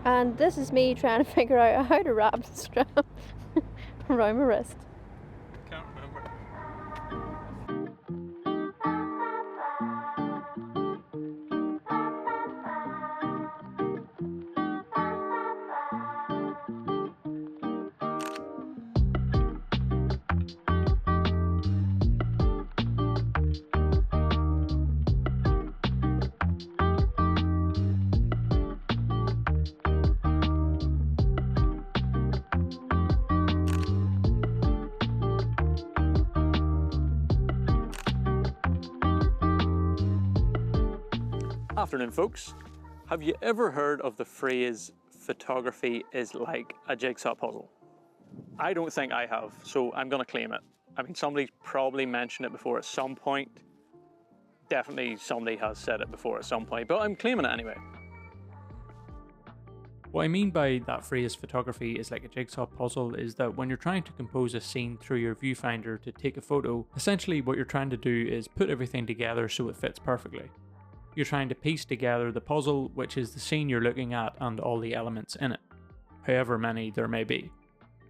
And this is me trying to figure out how to wrap the strap around my wrist. Can't remember. Afternoon, folks. Have you ever heard of the phrase photography is like a jigsaw puzzle? I don't think I have, so I'm going to claim it. I mean, somebody's probably mentioned it before at some point. Definitely somebody has said it before at some point, but I'm claiming it anyway. What I mean by that phrase, photography is like a jigsaw puzzle, is that when you're trying to compose a scene through your viewfinder to take a photo, essentially what you're trying to do is put everything together so it fits perfectly. You're trying to piece together the puzzle, which is the scene you're looking at and all the elements in it, however many there may be.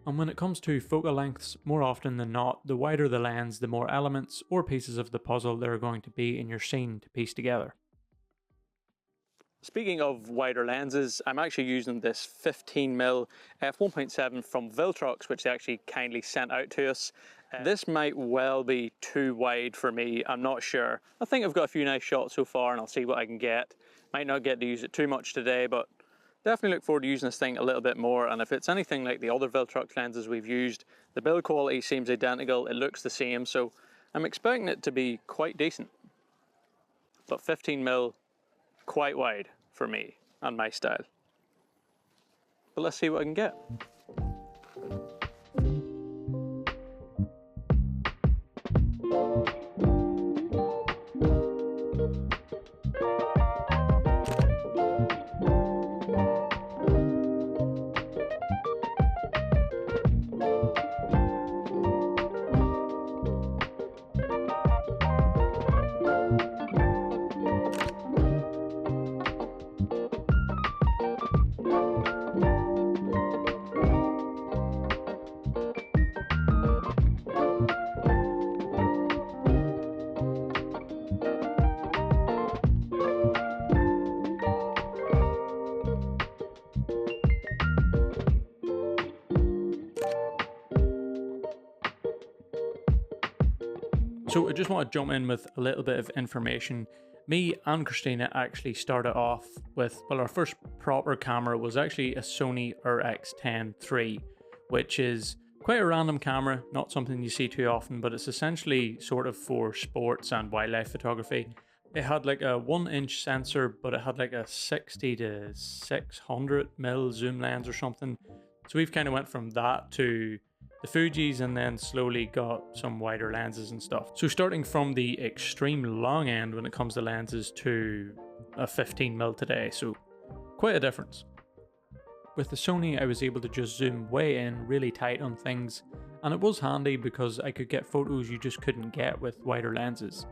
And when it comes to focal lengths, more often than not, the wider the lens, the more elements or pieces of the puzzle there are going to be in your scene to piece together. Speaking of wider lenses, I'm actually using this 15mm f1.7 from Viltrox, which they actually kindly sent out to us. This might well be too wide for me, I'm not sure. I think I've got a few nice shots so far and I'll see what I can get. Might not get to use it too much today, but definitely look forward to using this thing a little bit more. And if it's anything like the other Viltrox lenses we've used, the build quality seems identical, it looks the same, so I'm expecting it to be quite decent. But 15mm, quite wide for me and my style. But let's see what I can get. So I just want to jump in with a little bit of information. Me and Christina actually started off with, well, our first proper camera was actually a Sony RX10 III, which is quite a random camera, not something you see too often, but it's essentially sort of for sports and wildlife photography. It had like a 1-inch sensor, but it had like a 60 to 600mm zoom lens or something. So we've kind of went from that to the Fujis and then slowly got some wider lenses and stuff. So starting from the extreme long end when it comes to lenses to a 15mm today, so quite a difference. With the Sony, I was able to just zoom way in really tight on things, and it was handy because I could get photos you just couldn't get with wider lenses.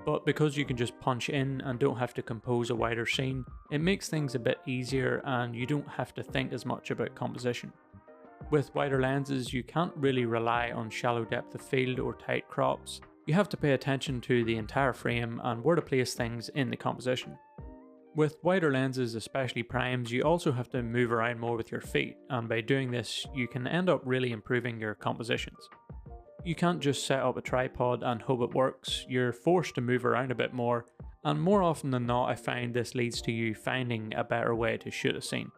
But because you can just punch in and don't have to compose a wider scene, it makes things a bit easier and you don't have to think as much about composition. With wider lenses, you can't really rely on shallow depth of field or tight crops. You have to pay attention to the entire frame and where to place things in the composition. With wider lenses, especially primes, you also have to move around more with your feet, and by doing this, you can end up really improving your compositions. You can't just set up a tripod and hope it works, you're forced to move around a bit more, and more often than not I find this leads to you finding a better way to shoot a scene.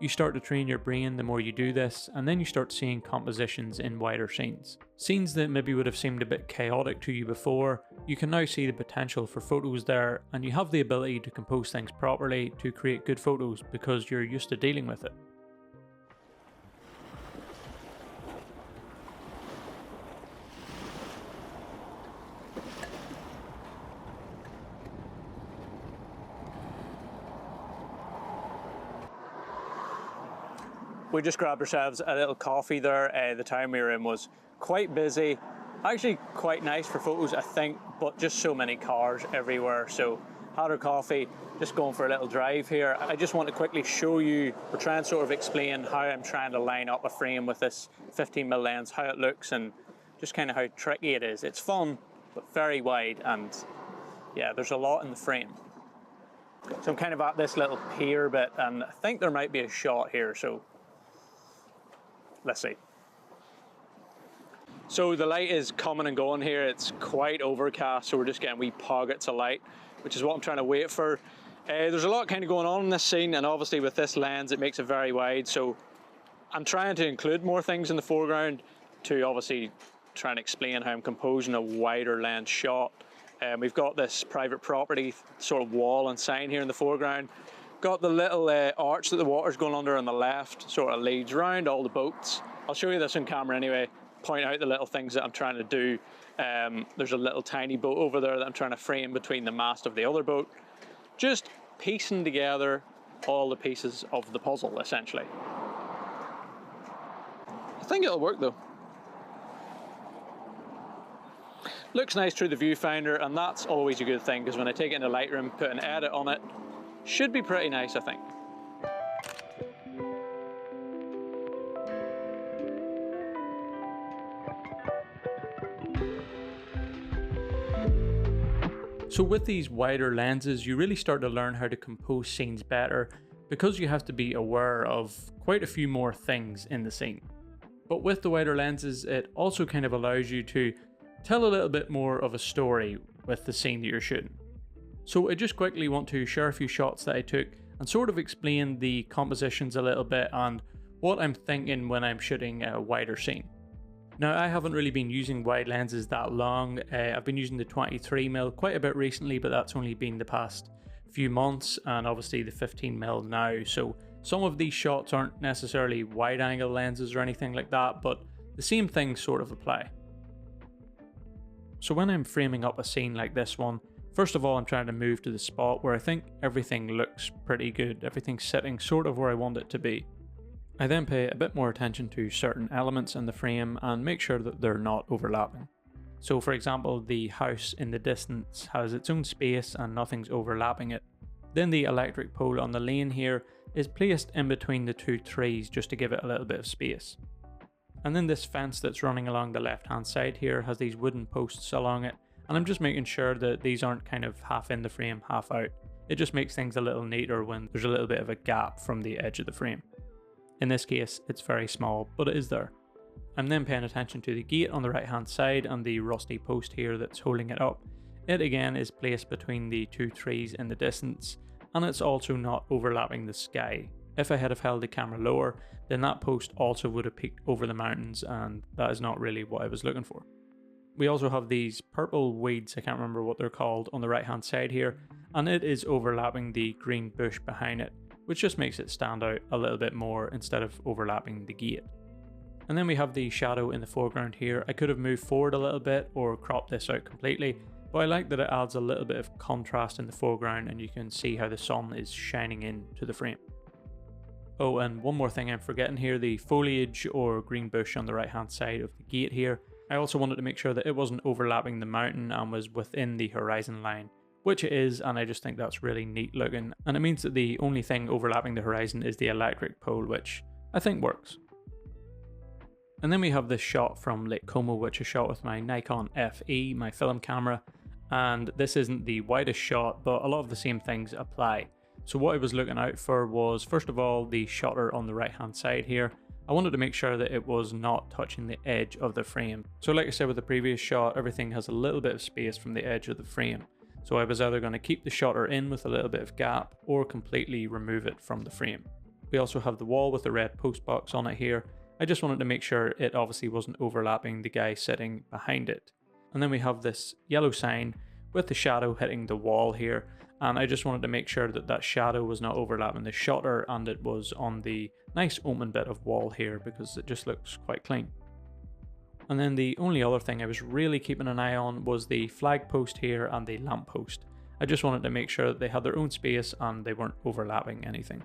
You start to train your brain the more you do this, and then you start seeing compositions in wider scenes. Scenes that maybe would have seemed a bit chaotic to you before, you can now see the potential for photos there, and you have the ability to compose things properly to create good photos because you're used to dealing with it. We just grabbed ourselves a little coffee there. The time we were in was quite busy. Actually quite nice for photos, I think, but just so many cars everywhere. So had our coffee, just going for a little drive here. I just want to quickly show you, or try and sort of explain how I'm trying to line up a frame with this 15mm lens, how it looks, and just kind of how tricky it is. It's fun, but very wide, and yeah, there's a lot in the frame. So I'm kind of at this little pier bit, and I think there might be a shot here, so let's see. So the light is coming and going here. It's quite overcast, so we're just getting wee pockets of light, which is what I'm trying to wait for. There's a lot kind of going on in this scene, and obviously with this lens it makes it very wide, so I'm trying to include more things in the foreground to obviously try and explain how I'm composing a wider lens shot. We've got this private property sort of wall and sign here in the foreground. Got the little arch that the water's going under on the left, sort of leads round all the boats. I'll show you this on camera anyway, point out the little things that I'm trying to do. There's a little tiny boat over there that I'm trying to frame between the mast of the other boat. Just piecing together all the pieces of the puzzle, essentially. I think it'll work though. Looks nice through the viewfinder, and that's always a good thing, because when I take it into Lightroom, put an edit on it, should be pretty nice, I think. So with these wider lenses, you really start to learn how to compose scenes better, because you have to be aware of quite a few more things in the scene. But with the wider lenses, it also kind of allows you to tell a little bit more of a story with the scene that you're shooting. So I just quickly want to share a few shots that I took and sort of explain the compositions a little bit and what I'm thinking when I'm shooting a wider scene. Now, I haven't really been using wide lenses that long. I've been using the 23mm quite a bit recently, but that's only been the past few months, and obviously the 15mm now. So some of these shots aren't necessarily wide angle lenses or anything like that, but the same things sort of apply. So when I'm framing up a scene like this one, first of all, I'm trying to move to the spot where I think everything looks pretty good. Everything's sitting sort of where I want it to be. I then pay a bit more attention to certain elements in the frame and make sure that they're not overlapping. So for example, the house in the distance has its own space and nothing's overlapping it. Then the electric pole on the lane here is placed in between the two trees just to give it a little bit of space. And then this fence that's running along the left hand side here has these wooden posts along it, and I'm just making sure that these aren't kind of half in the frame, half out. It just makes things a little neater when there's a little bit of a gap from the edge of the frame. In this case, it's very small, but it is there. I'm then paying attention to the gate on the right hand side and the rusty post here that's holding it up. It again is placed between the two trees in the distance, and it's also not overlapping the sky. If I had have held the camera lower, then that post also would have peeked over the mountains, and that is not really what I was looking for. We also have these purple weeds, I can't remember what they're called, on the right hand side here, and it is overlapping the green bush behind it, which just makes it stand out a little bit more instead of overlapping the gate. And then we have the shadow in the foreground here. I could have moved forward a little bit or cropped this out completely, but I like that it adds a little bit of contrast in the foreground and you can see how the sun is shining into the frame. Oh, and one more thing I'm forgetting here, the foliage or green bush on the right hand side of the gate here. I also wanted to make sure that it wasn't overlapping the mountain and was within the horizon line, which it is, and I just think that's really neat looking. And it means that the only thing overlapping the horizon is the electric pole, which I think works. And then we have this shot from Lake Como, which I shot with my Nikon FE, my film camera. And this isn't the widest shot, but a lot of the same things apply. So what I was looking out for was, first of all, the shutter on the right hand side here. I wanted to make sure that it was not touching the edge of the frame. So like I said with the previous shot, everything has a little bit of space from the edge of the frame. So I was either going to keep the shutter in with a little bit of gap or completely remove it from the frame. We also have the wall with the red post box on it here. I just wanted to make sure it obviously wasn't overlapping the guy sitting behind it. And then we have this yellow sign with the shadow hitting the wall here. And I just wanted to make sure that that shadow was not overlapping the shutter and it was on the nice open bit of wall here because it just looks quite clean. And then the only other thing I was really keeping an eye on was the flag post here and the lamp post. I just wanted to make sure that they had their own space and they weren't overlapping anything.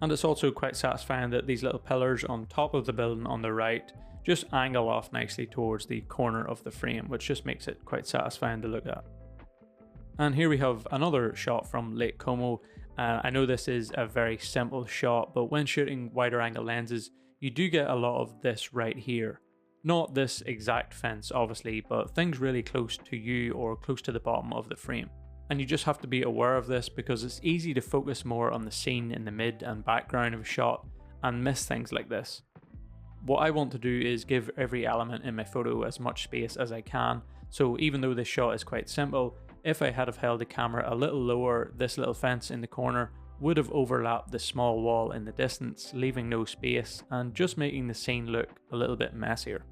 And it's also quite satisfying that these little pillars on top of the building on the right just angle off nicely towards the corner of the frame, which just makes it quite satisfying to look at. And here we have another shot from Lake Como. I know this is a very simple shot, but when shooting wider angle lenses, you do get a lot of this right here. Not this exact fence, obviously, but things really close to you or close to the bottom of the frame. And you just have to be aware of this because it's easy to focus more on the scene in the mid and background of a shot and miss things like this. What I want to do is give every element in my photo as much space as I can, so even though this shot is quite simple, if I had have held the camera a little lower, this little fence in the corner would have overlapped the small wall in the distance, leaving no space and just making the scene look a little bit messier.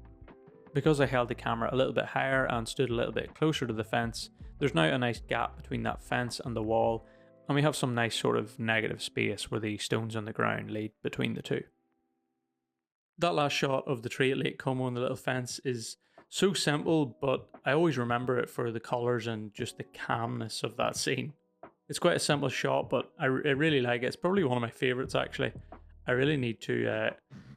Because I held the camera a little bit higher and stood a little bit closer to the fence, there's now a nice gap between that fence and the wall, and we have some nice sort of negative space where the stones on the ground laid between the two. That last shot of the tree at Lake Como and the little fence is so simple, but I always remember it for the colours and just the calmness of that scene. It's quite a simple shot, but I really like it. It's probably one of my favourites actually. I really need to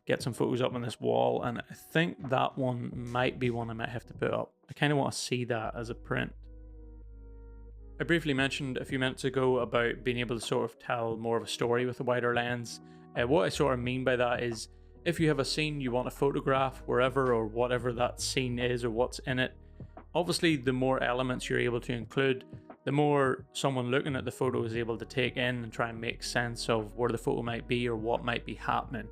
get some photos up on this wall, and I think that one might be one I might have to put up. I kind of want to see that as a print. I briefly mentioned a few minutes ago about being able to sort of tell more of a story with a wider lens. What I sort of mean by that is, if you have a scene you want to photograph wherever or whatever that scene is or what's in it, obviously the more elements you're able to include, the more someone looking at the photo is able to take in and try and make sense of where the photo might be or what might be happening.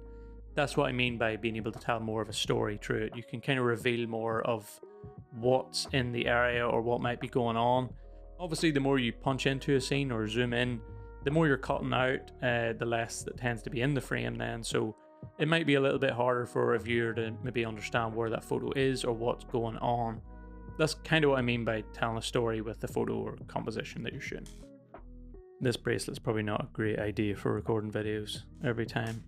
That's what I mean by being able to tell more of a story through it. You can kind of reveal more of what's in the area or what might be going on. Obviously, the more you punch into a scene or zoom in, the more you're cutting out, the less that tends to be in the frame then. So it might be a little bit harder for a viewer to maybe understand where that photo is or what's going on. That's kind of what I mean by telling a story with the photo or composition that you're shooting. This bracelet's probably not a great idea for recording videos every time.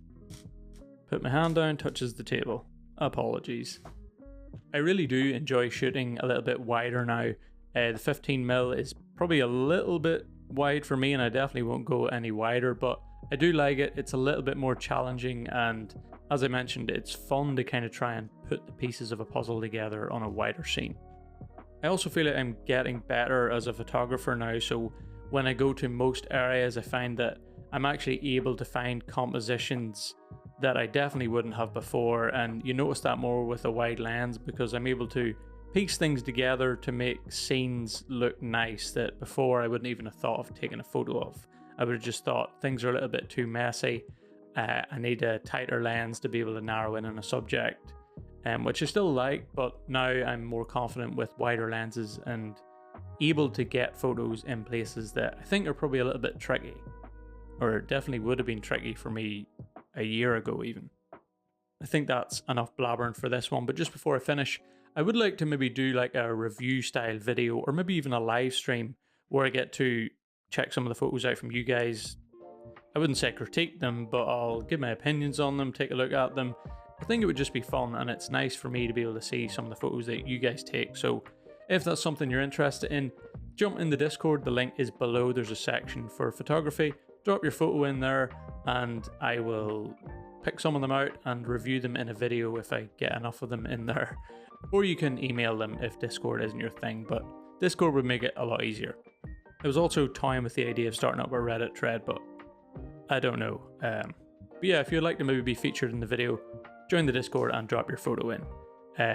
Put my hand down, touches the table. Apologies. I really do enjoy shooting a little bit wider now. The 15mm is probably a little bit wide for me, and I definitely won't go any wider, but I do like it. It's a little bit more challenging, and as I mentioned, it's fun to kind of try and put the pieces of a puzzle together on a wider scene. I also feel like I'm getting better as a photographer now, so when I go to most areas I find that I'm actually able to find compositions that I definitely wouldn't have before, and you notice that more with a wide lens because I'm able to piece things together to make scenes look nice that before I wouldn't even have thought of taking a photo of. I would have just thought things are a little bit too messy, I need a tighter lens to be able to narrow in on a subject, which I still like, but now I'm more confident with wider lenses and able to get photos in places that I think are probably a little bit tricky, or definitely would have been tricky for me a year ago even. I think that's enough blabbering for this one, but just before I finish, I would like to maybe do like a review style video or maybe even a live stream where I get to check some of the photos out from you guys. I wouldn't say critique them, but I'll give my opinions on them, take a look at them. I think it would just be fun, and it's nice for me to be able to see some of the photos that you guys take. So if that's something you're interested in, jump in the Discord. The link is below. There's a section for photography. Drop your photo in there and I will pick some of them out and review them in a video if I get enough of them in there. Or you can email them if Discord isn't your thing, but Discord would make it a lot easier. I was also toying with the idea of starting up a Reddit thread, but I don't know. But yeah, if you'd like to maybe be featured in the video, join the Discord and drop your photo in.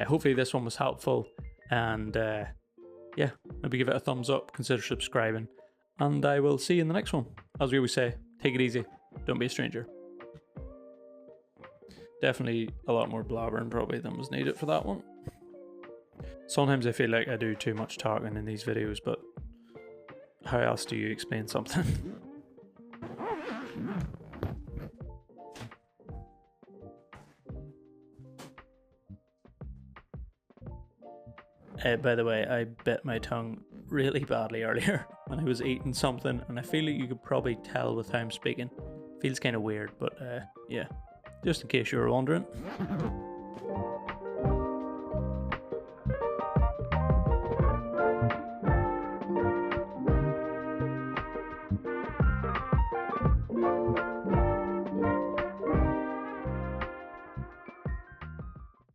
Hopefully this one was helpful, and yeah, maybe give it a thumbs up, consider subscribing, and I will see you in the next one. As we always say, take it easy, don't be a stranger. Definitely a lot more blabbering probably than was needed for that one. Sometimes I feel like I do too much talking in these videos, but how else do you explain something? By the way, I bit my tongue really badly earlier when I was eating something, and I feel like you could probably tell with how I'm speaking. Feels kind of weird, but yeah, just in case you were wondering.